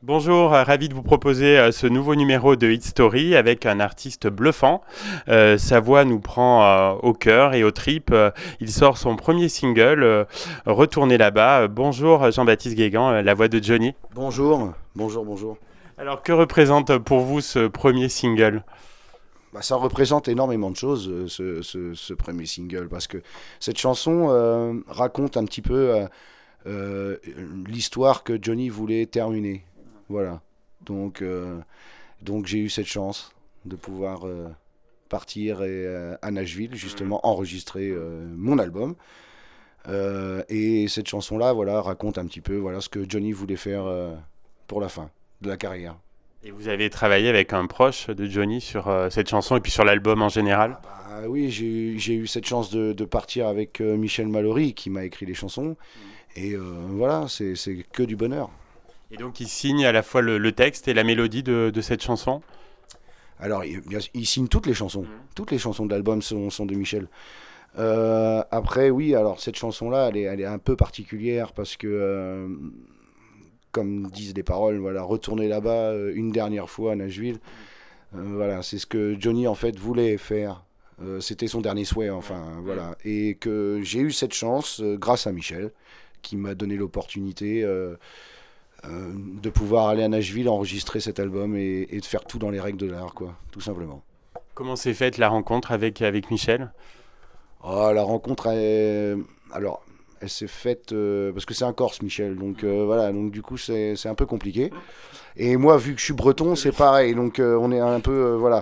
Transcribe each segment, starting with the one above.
Bonjour, ravi de vous proposer ce nouveau numéro de Hit Story avec un artiste bluffant. Sa voix nous prend au cœur et aux tripes. Il sort son premier single, Retournez là-bas. Bonjour Jean-Baptiste Guégan, la voix de Johnny. Bonjour, bonjour, bonjour. Alors que représente pour vous ce premier single? Bah, ça représente énormément de choses, ce premier single, parce que cette chanson raconte un petit peu euh, l'histoire que Johnny voulait terminer. Voilà. Donc, euh, donc j'ai eu cette chance de pouvoir partir à Nashville, justement, enregistrer mon album. Et cette chanson-là, voilà, raconte un petit peu voilà, ce que Johnny voulait faire pour la fin de la carrière. Et vous avez travaillé avec un proche de Johnny sur cette chanson et puis sur l'album en général? Bah oui, j'ai eu cette chance de partir avec Michel Mallory qui m'a écrit les chansons. Et voilà, c'est que du bonheur. Et donc il signe à la fois le texte et la mélodie de cette chanson? Alors, il signe toutes les chansons. Toutes les chansons de l'album sont de Michel. Après, oui, alors cette chanson-là, elle est un peu particulière parce que, comme disent les paroles, voilà, retourner là-bas une dernière fois à Nashville. Voilà, c'est ce que Johnny en fait voulait faire. C'était son dernier souhait, enfin, voilà. Et que j'ai eu cette chance grâce à Michel, qui m'a donné l'opportunité de pouvoir aller à Nashville enregistrer cet album et de faire tout dans les règles de l'art, quoi, tout simplement. Comment s'est faite la rencontre avec Michel? Oh, la rencontre, alors, elle s'est faite parce que c'est un Corse, Michel, donc voilà, donc du coup c'est un peu compliqué. Et moi, vu que je suis breton, c'est pareil, donc on est un peu voilà.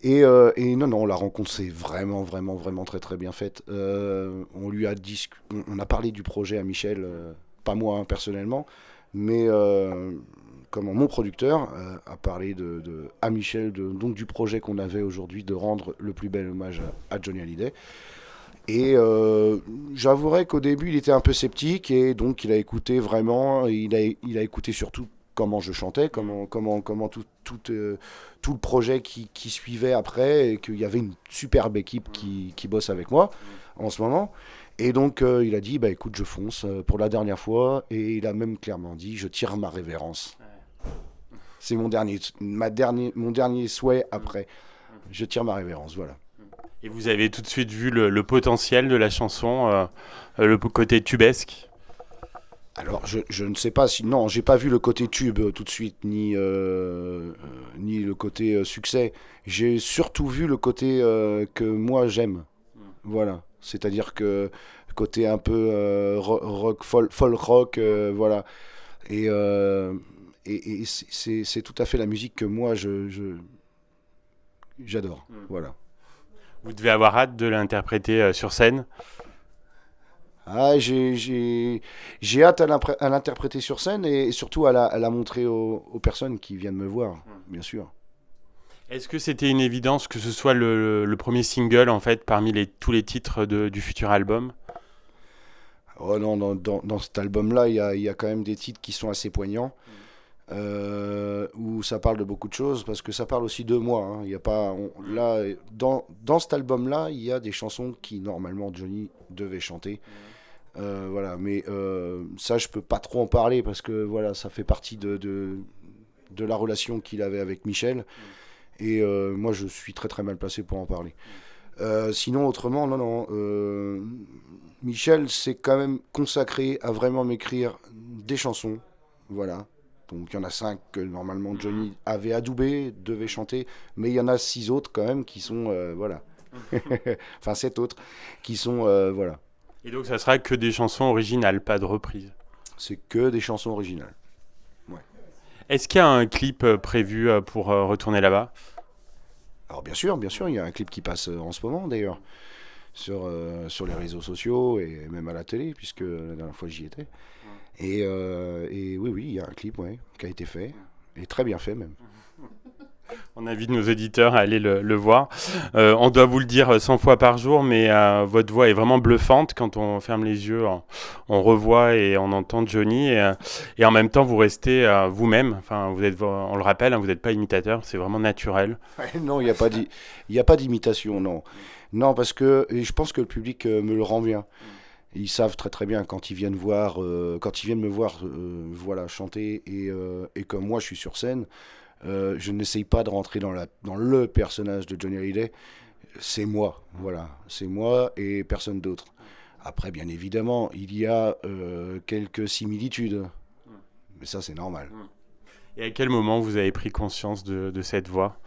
Et non, non, la rencontre s'est vraiment, vraiment, vraiment très, très bien faite. On lui a dit, on a parlé du projet à Michel, pas moi hein, personnellement, mais comment mon producteur a parlé à Michel donc du projet qu'on avait aujourd'hui de rendre le plus bel hommage à Johnny Hallyday. Et j'avouerai qu'au début, il était un peu sceptique et donc il a écouté vraiment, il a écouté surtout comment je chantais, comment tout le projet qui suivait après et qu'il y avait une superbe équipe qui bosse avec moi en ce moment. Et donc il a dit, bah écoute, je fonce pour la dernière fois et il a même clairement dit, je tire ma révérence. C'est mon dernier souhait après. Je tire ma révérence, voilà. Et vous avez tout de suite vu le potentiel de la chanson, le côté tubesque. Alors, je ne sais pas si. Non, j'ai pas vu le côté tube tout de suite, ni le côté succès. J'ai surtout vu le côté que moi j'aime. Voilà. C'est-à-dire que côté un peu rock, folk rock, voilà. Et, et c'est tout à fait la musique que moi j'adore. Voilà. Vous devez avoir hâte de l'interpréter sur scène. Ah, j'ai hâte à l'interpréter sur scène et surtout à la montrer aux personnes qui viennent me voir, bien sûr. Est-ce que c'était une évidence que ce soit le premier single en fait parmi tous les titres du futur album? Oh non, dans cet album-là, il y a quand même des titres qui sont assez poignants, où ça parle de beaucoup de choses, parce que ça parle aussi de moi. Hein. Il y a pas, là, dans cet album-là, il y a des chansons qui, normalement, Johnny devait chanter. Voilà, mais ça, je peux pas trop en parler, parce que voilà, ça fait partie de la relation qu'il avait avec Michel. Et moi, je suis très très mal placé pour en parler. Sinon, autrement, non, non. Michel s'est quand même consacré à vraiment m'écrire des chansons. Voilà. Donc il y en a 5 que normalement Johnny avait adoubé, devait chanter, mais il y en a 6 autres quand même qui sont voilà. Enfin 7 autres qui sont voilà. Et donc ça sera que des chansons originales, pas de reprises. C'est que des chansons originales. Ouais. Est-ce qu'il y a un clip prévu pour retourner là-bas? Alors bien sûr, il y a un clip qui passe en ce moment d'ailleurs sur les réseaux sociaux et même à la télé puisque la dernière fois j'y étais. Et oui, oui, il y a un clip ouais, qui a été fait, et très bien fait même. On invite nos auditeurs à aller le voir. On doit vous le dire 100 fois par jour, mais votre voix est vraiment bluffante. Quand on ferme les yeux, on revoit et on entend Johnny. Et en même temps, vous restez vous-même. Enfin, on le rappelle, hein, vous n'êtes pas imitateur, c'est vraiment naturel. Ouais, non, il y a pas d'imitation, non. Non, parce que et je pense que le public me le rend bien. Ils savent très très bien quand ils viennent quand ils viennent me voir, voilà, chanter et comme moi je suis sur scène, je n'essaye pas de rentrer dans le personnage de Johnny Hallyday. C'est moi, voilà, c'est moi et personne d'autre. Après, bien évidemment, il y a quelques similitudes, mais ça c'est normal. Et à quel moment vous avez pris conscience de cette voix?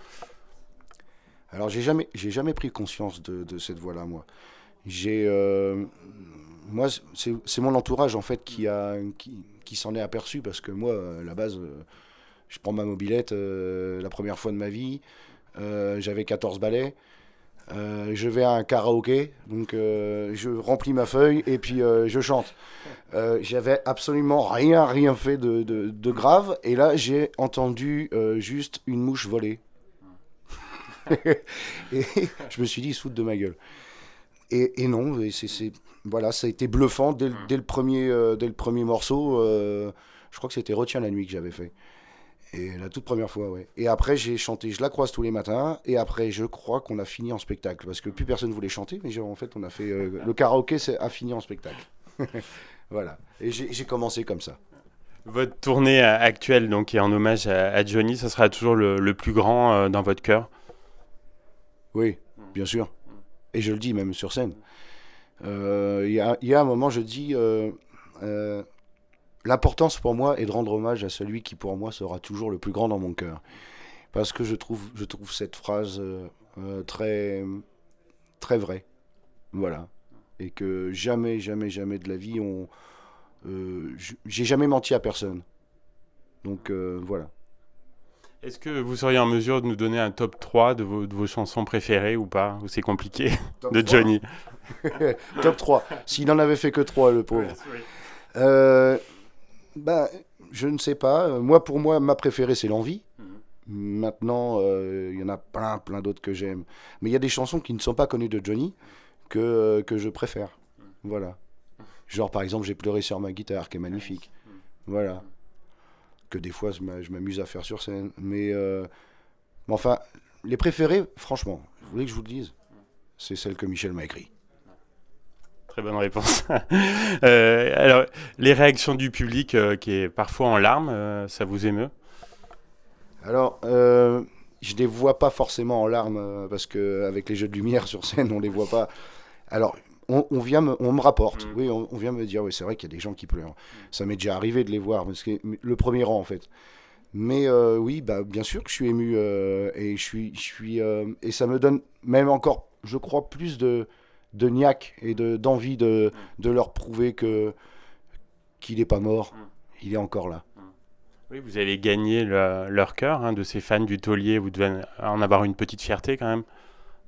Alors j'ai jamais pris conscience de cette voix-là, moi. J'ai, moi, c'est mon entourage en fait qui s'en est aperçu parce que moi, à la base, je prends ma mobilette la première fois de ma vie. J'avais 14 balais. Je vais à un karaoké, donc je remplis ma feuille et puis je chante. J'avais absolument rien fait de grave et là j'ai entendu juste une mouche voler. Et je me suis dit, il se fout de ma gueule. Et non, voilà, ça a été bluffant dès le premier morceau. Je crois que c'était Retiens la nuit que j'avais fait. Et la toute première fois, ouais. Et après, j'ai chanté Je la croise tous les matins. Et après, je crois qu'on a fini en spectacle. Parce que plus personne voulait chanter. Mais en fait, on a fait. Le karaoké a fini en spectacle. Voilà. Et j'ai commencé comme ça. Votre tournée actuelle, donc, qui est en hommage à Johnny, ça sera toujours le plus grand dans votre cœur? Oui, bien sûr. Et je le dis même sur scène. Il y a un moment, je dis l'importance pour moi est de rendre hommage à celui qui pour moi sera toujours le plus grand dans mon cœur. Parce que je trouve cette phrase très, très vraie. Voilà. Et que jamais, jamais, jamais de la vie, j'ai jamais menti à personne. Donc voilà. Est-ce que vous seriez en mesure de nous donner un top 3 de vos chansons préférées ou pas? Ou c'est compliqué? Top De 3. Johnny. Top 3. S'il n'en avait fait que 3, le pauvre. Oui. Euh, ben, je ne sais pas. Moi, pour moi, ma préférée, c'est L'Envie. Maintenant, il y en a plein d'autres que j'aime. Mais il y a des chansons qui ne sont pas connues de Johnny que je préfère. Voilà. Genre, par exemple, J'ai pleuré sur ma guitare, qui est magnifique. Voilà. Que des fois, je m'amuse à faire sur scène. Mais enfin, les préférées, franchement, vous voulez que je vous le dise? C'est celle que Michel m'a écrite. Très bonne réponse. Alors, les réactions du public qui est parfois en larmes, ça vous émeut? Alors, je les vois pas forcément en larmes parce que avec les jeux de lumière sur scène, on les voit pas. Alors, on me rapporte. Oui, on vient me dire, oui, c'est vrai qu'il y a des gens qui pleurent. Ça m'est déjà arrivé de les voir, parce que le premier rang en fait. Mais oui, bah bien sûr que je suis ému et et ça me donne même encore, je crois, plus de niaque et d'envie de leur prouver qu'il n'est pas mort, il est encore là. Oui, vous avez gagné leur cœur, hein, de ces fans du taulier. Vous devez en avoir une petite fierté quand même.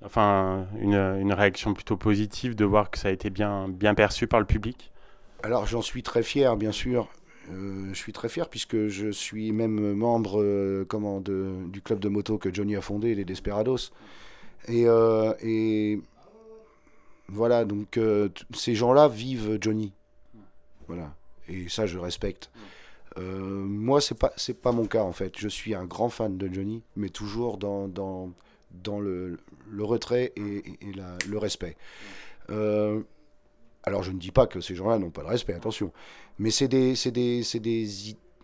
Enfin, une réaction plutôt positive de voir que ça a été bien perçu par le public. Alors j'en suis très fier, bien sûr. Je suis très fier puisque je suis même membre du club de moto que Johnny a fondé, les Desperados. Et voilà, donc ces gens-là vivent Johnny. Voilà. Et ça, je respecte. Moi, c'est pas mon cas en fait. Je suis un grand fan de Johnny, mais toujours dans le retrait et le respect. Alors, je ne dis pas que ces gens-là n'ont pas de respect, attention. Mais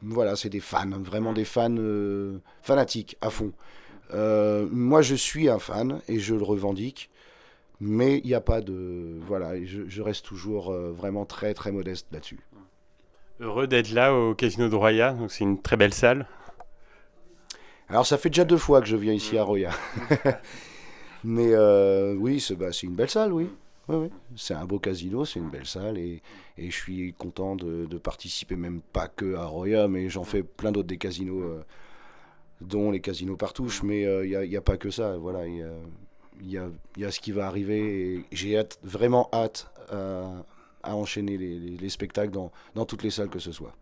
voilà, c'est des fans, vraiment des fans fanatiques à fond. Moi, je suis un fan et je le revendique. Mais il n'y a pas de... Voilà, je reste toujours vraiment très très modeste là-dessus. Heureux d'être là au Casino de Roya, donc c'est une très belle salle. Alors ça fait déjà 2 fois que je viens ici à Roya. Mais oui, c'est une belle salle, oui. Oui, oui. C'est un beau casino, c'est une belle salle et je suis content de participer, même pas que à Roya, mais j'en fais plein d'autres des casinos, dont les casinos Partouche, mais il y a pas que ça, voilà, il y a ce qui va arriver et j'ai vraiment hâte à enchaîner les spectacles dans toutes les salles que ce soit.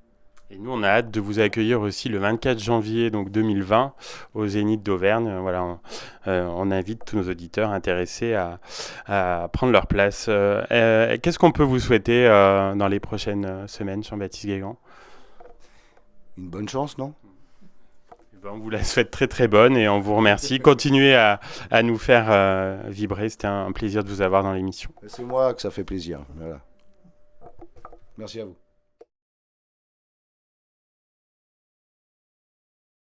Et nous, on a hâte de vous accueillir aussi le 24 janvier donc 2020 au Zénith d'Auvergne. Voilà, on invite tous nos auditeurs intéressés à prendre leur place. Qu'est-ce qu'on peut vous souhaiter dans les prochaines semaines, Jean-Baptiste Guégan? Une bonne chance, non? On vous la souhaite très très bonne et on vous remercie. Continuez à nous faire vibrer. C'était un plaisir de vous avoir dans l'émission. C'est moi que ça fait plaisir. Voilà. Merci à vous.